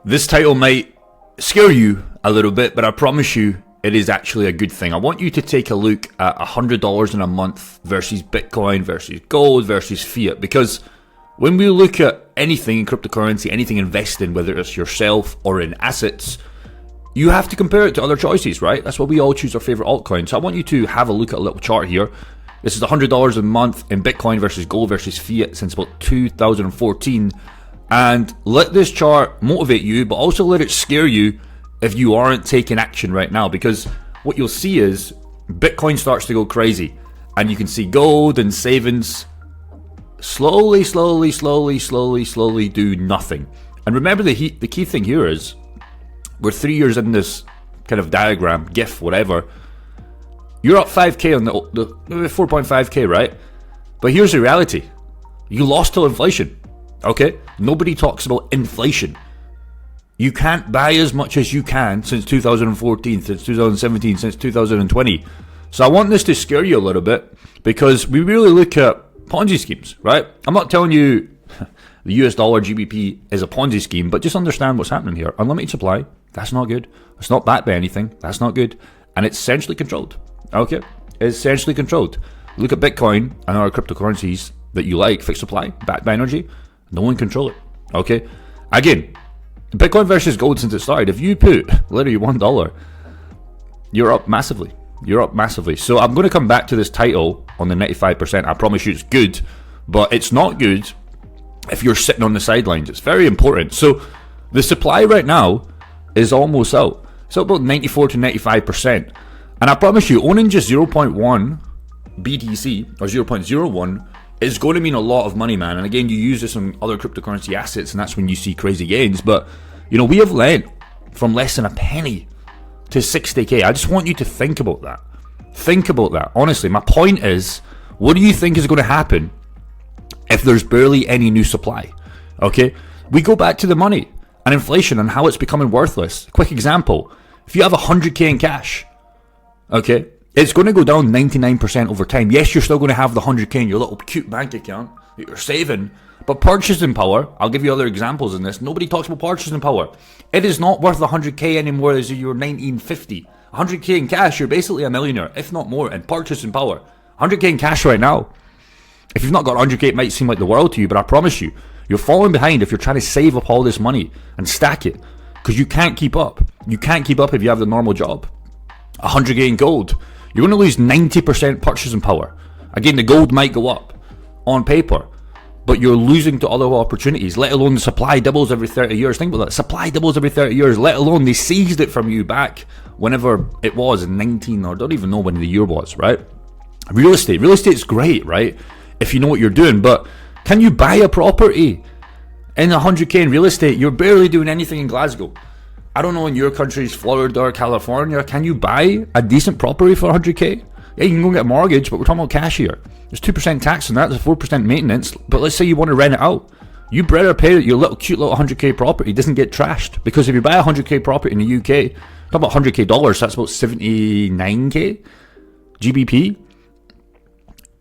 This title might scare you a little bit, but I promise you it is actually a good thing. I want you to take a look at $100 in a month versus Bitcoin versus gold versus fiat, because when we look at anything in cryptocurrency, anything investing, whether it's yourself or in assets, you have to compare it to other choices, right? That's why we all choose our favorite altcoin. So I want you to have a look at a little chart here. This is $100 a month in Bitcoin versus gold versus fiat since about 2014. And let this chart motivate you, but also let it scare you if you aren't taking action right now. Because what you'll see is Bitcoin starts to go crazy. And you can see gold and savings slowly do nothing. And remember, the key thing here is we're 3 years in this kind of diagram, GIF, whatever. You're up 5k on the 4.5k, right? But here's the reality. You lost to inflation, okay? Nobody talks about inflation. You can't buy as much as you can since 2014, since 2017, since 2020. So I want this to scare you a little bit, because we really look at Ponzi schemes, right? I'm not telling you the US dollar GBP is a Ponzi scheme, but just understand what's happening here. Unlimited supply, that's not good. It's not backed by anything, that's not good. And it's centrally controlled, okay? It's centrally controlled. Look at Bitcoin and other cryptocurrencies that you like, fixed supply, backed by energy, no one control it, okay? Again, Bitcoin versus gold since it started, if you put literally $1, you're up massively. You're up massively. So I'm going to come back to this title on the 95%. I promise you it's good, but it's not good if you're sitting on the sidelines. It's very important. So the supply right now is almost out. It's about 94 to 95%. And I promise you, owning just 0.1 BTC or 0.01 is going to mean a lot of money, man. And again, you use this on other cryptocurrency assets, and that's when you see crazy gains. But, you know, we have lent from less than a penny to 60k. I just want you to think about that. Think about that. Honestly, my point is, what do you think is going to happen if there's barely any new supply? Okay? We go back to the money and inflation and how it's becoming worthless. Quick example. If you have 100k in cash, okay, it's going to go down 99% over time. Yes, you're still going to have the 100k in your little cute bank account that you're saving, but purchasing power, I'll give you other examples in this. Nobody talks about purchasing power. It is not worth 100k anymore as you're 1950. 100k in cash, you're basically a millionaire, if not more, in purchasing power. 100k in cash right now. If you've not got 100k, it might seem like the world to you, but I promise you, you're falling behind if you're trying to save up all this money and stack it, because you can't keep up. You can't keep up if you have the normal job. 100k in gold, you're going to lose 90% purchasing power. Again, the gold might go up on paper, but you're losing to other opportunities, let alone the supply doubles every 30 years. Think about that. Supply doubles every 30 years, let alone they seized it from you back whenever it was in 19, or don't even know when the year was, right? Real estate's great, right? If you know what you're doing, but can you buy a property in 100k in real estate? You're barely doing anything in Glasgow. I don't know in your countries, Florida or California, can you buy a decent property for 100k? Yeah, you can go get a mortgage, but we're talking about cash here. There's 2% tax on that, there's 4% maintenance, but let's say you want to rent it out. You better pay that your little cute little 100k property doesn't get trashed, because if you buy a 100k property in the UK, talk about 100k dollars, that's about 79k GBP.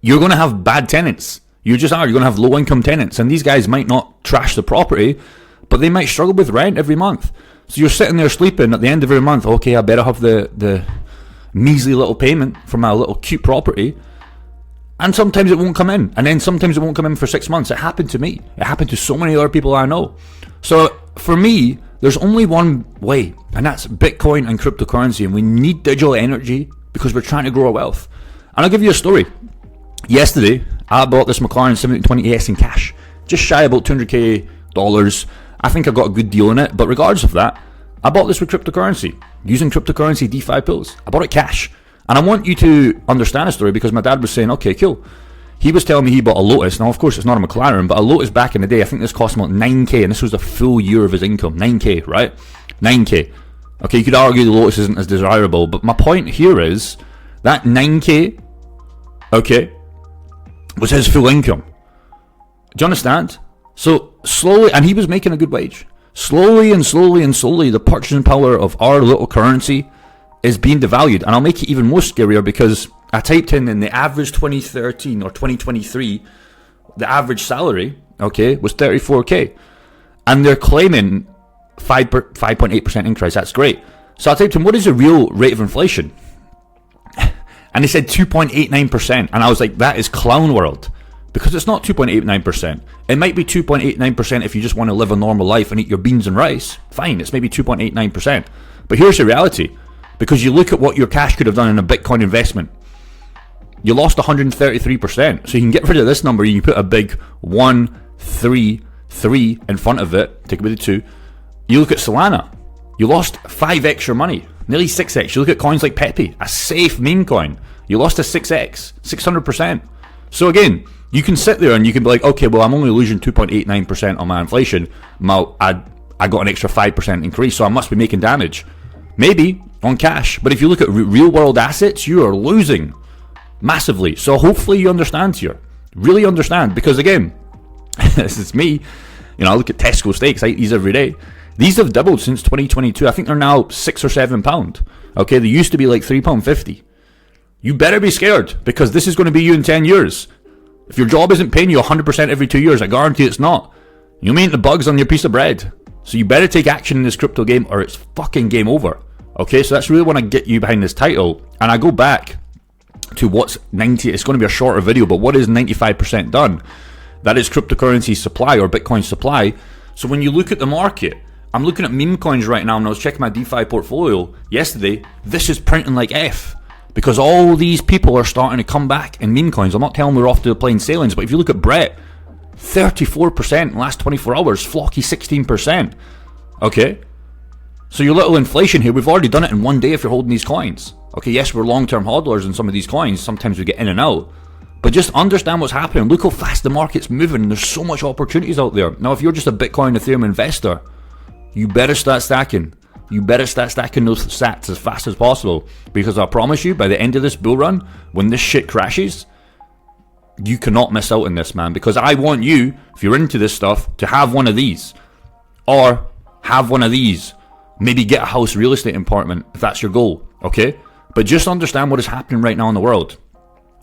You're going to have bad tenants. You just are. You're going to have low income tenants, and these guys might not trash the property, but they might struggle with rent every month. So you're sitting there sleeping at the end of every month, okay, I better have the measly little payment for my little cute property. And sometimes it won't come in. And then sometimes it won't come in for 6 months. It happened to me. It happened to so many other people I know. So for me, there's only one way, and that's Bitcoin and cryptocurrency. And we need digital energy because we're trying to grow our wealth. And I'll give you a story. Yesterday, I bought this McLaren 720S in cash. Just shy about $200k. I think I got a good deal on it, but regardless of that, I bought this with cryptocurrency, using cryptocurrency DeFi pools. I bought it cash. And I want you to understand a story, because my dad was saying, okay, cool. He was telling me he bought a Lotus. Now, of course, it's not a McLaren, but a Lotus back in the day, I think this cost him about 9k, and this was the full year of his income. 9k, right? 9k. Okay, you could argue the Lotus isn't as desirable, but my point here is that 9k, okay, was his full income. Do you understand? So slowly, and he was making a good wage. Slowly, the purchasing power of our little currency is being devalued. And I'll make it even more scarier, because I typed in the average 2013 or 2023, the average salary, okay, was 34k. And they're claiming 5.8% increase. That's great. So I typed in, what is the real rate of inflation? And they said 2.89%. And I was like, that is clown world. Because it's not 2.89%. It might be 2.89% if you just want to live a normal life and eat your beans and rice. Fine, it's maybe 2.89%. But here's the reality. Because you look at what your cash could have done in a Bitcoin investment. You lost 133%. So you can get rid of this number. You can put a big 133 in front of it. Take away the 2. You look at Solana. You lost 5x your money. Nearly 6x. You look at coins like Pepe, a safe meme coin. You lost a 6x, 600%. So again, you can sit there and you can be like, okay, well, I'm only losing 2.89% on my inflation. I got an extra 5% increase, so I must be making damage. Maybe on cash, but if you look at real world assets, you are losing massively. So hopefully you understand here. Really understand, because again, this is me. You know, I look at Tesco steaks. I eat these every day. These have doubled since 2022. I think they're now £6 or £7. Okay, they used to be like £3.50. You better be scared, because this is going to be you in 10 years. If your job isn't paying you 100% every 2 years, I guarantee it's not. You may eat the bugs on your piece of bread. So you better take action in this crypto game, or it's fucking game over. Okay, so that's really when I get you behind this title. And I go back to what's 90. It's going to be a shorter video, but what is 95% done? That is cryptocurrency supply, or Bitcoin supply. So when you look at the market, I'm looking at meme coins right now, and I was checking my DeFi portfolio yesterday. This is printing like F, because all these people are starting to come back in meme coins. I'm not telling we're off to the plain sailings, but if you look at Brett, 34% in the last 24 hours, Flocky 16%. Okay, so your little inflation here, we've already done it in one day if you're holding these coins. Okay, yes, we're long-term hodlers in some of these coins. Sometimes we get in and out. But just understand what's happening. Look how fast the market's moving, and there's so much opportunities out there. Now, if you're just a Bitcoin, Ethereum investor, you better start stacking. You better start stacking those sats as fast as possible. Because I promise you, by the end of this bull run, when this shit crashes, you cannot miss out on this, man. Because I want you, if you're into this stuff, to have one of these. Or have one of these. Maybe get a house real estate apartment, if that's your goal. Okay? But just understand what is happening right now in the world.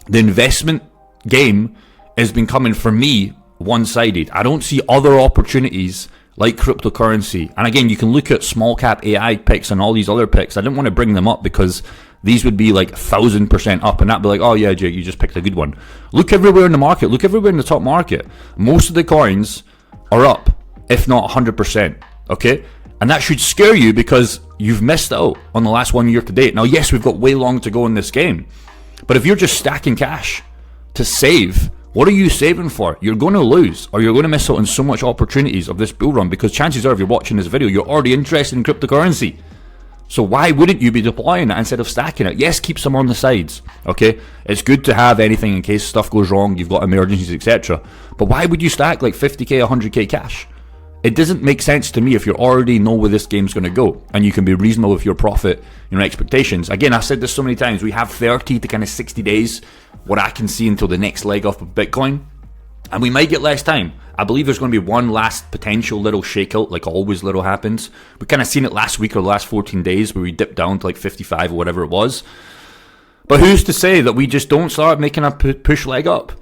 The investment game is becoming, for me, one-sided. I don't see other opportunities like cryptocurrency. And again, you can look at small cap AI picks and all these other picks. I didn't want to bring them up because these would be like 1,000% up, and that'd be like, oh yeah, Jake, you just picked a good one. Look everywhere in the market. Look everywhere in the top market. Most of the coins are up, if not 100%. Okay? And that should scare you, because you've missed out on the last 1 year to date. Now, yes, we've got way long to go in this game. But if you're just stacking cash to save, what are you saving for? You're going to lose, or you're going to miss out on so much opportunities of this bull run, because chances are, if you're watching this video, you're already interested in cryptocurrency. So why wouldn't you be deploying it instead of stacking it? Yes, keep some on the sides, okay? It's good to have anything in case stuff goes wrong, you've got emergencies, etc. But why would you stack like 50k, 100k cash? It doesn't make sense to me if you already know where this game's going to go, and you can be reasonable with your profit, expectations. Again, I've said this so many times, we have 30 to kind of 60 days, what I can see, until the next leg off of Bitcoin. And we might get less time. I believe there's going to be one last potential little shakeout, like always little happens. We kind of seen it last week or the last 14 days where we dipped down to like 55 or whatever it was. But who's to say that we just don't start making a push leg up?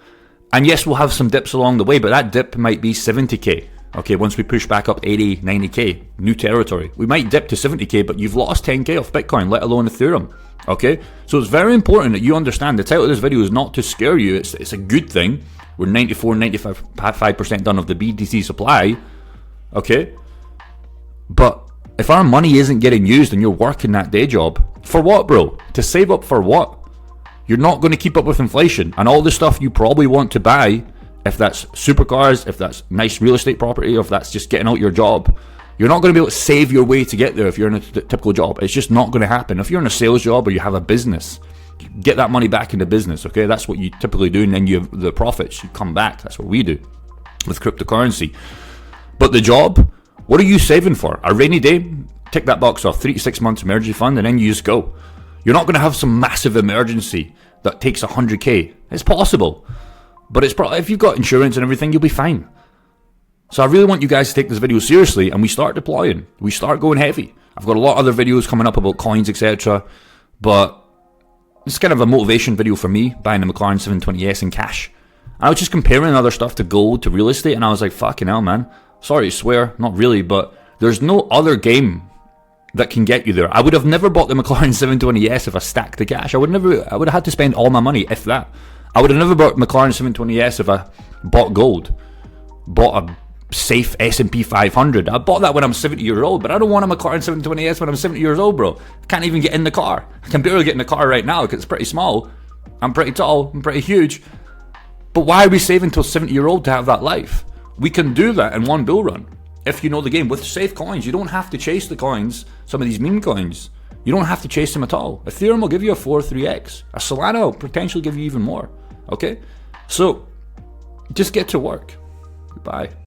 And yes, we'll have some dips along the way, but that dip might be 70k. Okay, once we push back up 80, 90k, new territory. We might dip to 70k, but you've lost 10k off Bitcoin, let alone Ethereum. Okay, so it's very important that you understand the title of this video is not to scare you. It's a good thing. We're 94, 95% done of the BTC supply. Okay, but if our money isn't getting used and you're working that day job, for what, bro? To save up for what? You're not going to keep up with inflation and all the stuff you probably want to buy. If that's supercars, if that's nice real estate property, or if that's just getting out your job, you're not going to be able to save your way to get there if you're in a typical job. It's just not going to happen. If you're in a sales job or you have a business, you get that money back into business, okay? That's what you typically do, and then you have the profits, you come back. That's what we do with cryptocurrency. But the job, what are you saving for? A rainy day? Tick that box off. 3 to 6 months emergency fund, and then you just go. You're not going to have some massive emergency that takes 100k. It's possible. But it's probably, if you've got insurance and everything, you'll be fine. So I really want you guys to take this video seriously, and we start deploying. We start going heavy. I've got a lot of other videos coming up about coins, etc. But it's kind of a motivation video for me, buying a McLaren 720S in cash. I was just comparing other stuff to gold, to real estate, and I was like, fucking hell, man. Sorry to swear, not really, but There's no other game that can get you there. I would have never bought the McLaren 720S if I stacked the cash. I would have had to spend all my money, if that. I would have never bought McLaren 720S if I bought gold, bought a safe S&P 500. I bought that when I'm 70 years old, but I don't want a McLaren 720S when I'm 70 years old, bro. I can't even get in the car. I can barely get in the car right now because it's pretty small. I'm pretty tall, I'm pretty huge. But why are we saving till 70-year-old to have that life? We can do that in one bull run. If you know the game, with safe coins, you don't have to chase the coins, some of these meme coins. You don't have to chase them at all. Ethereum will give you a 4-3x. A Solana will potentially give you even more. Okay? So, just get to work. Goodbye.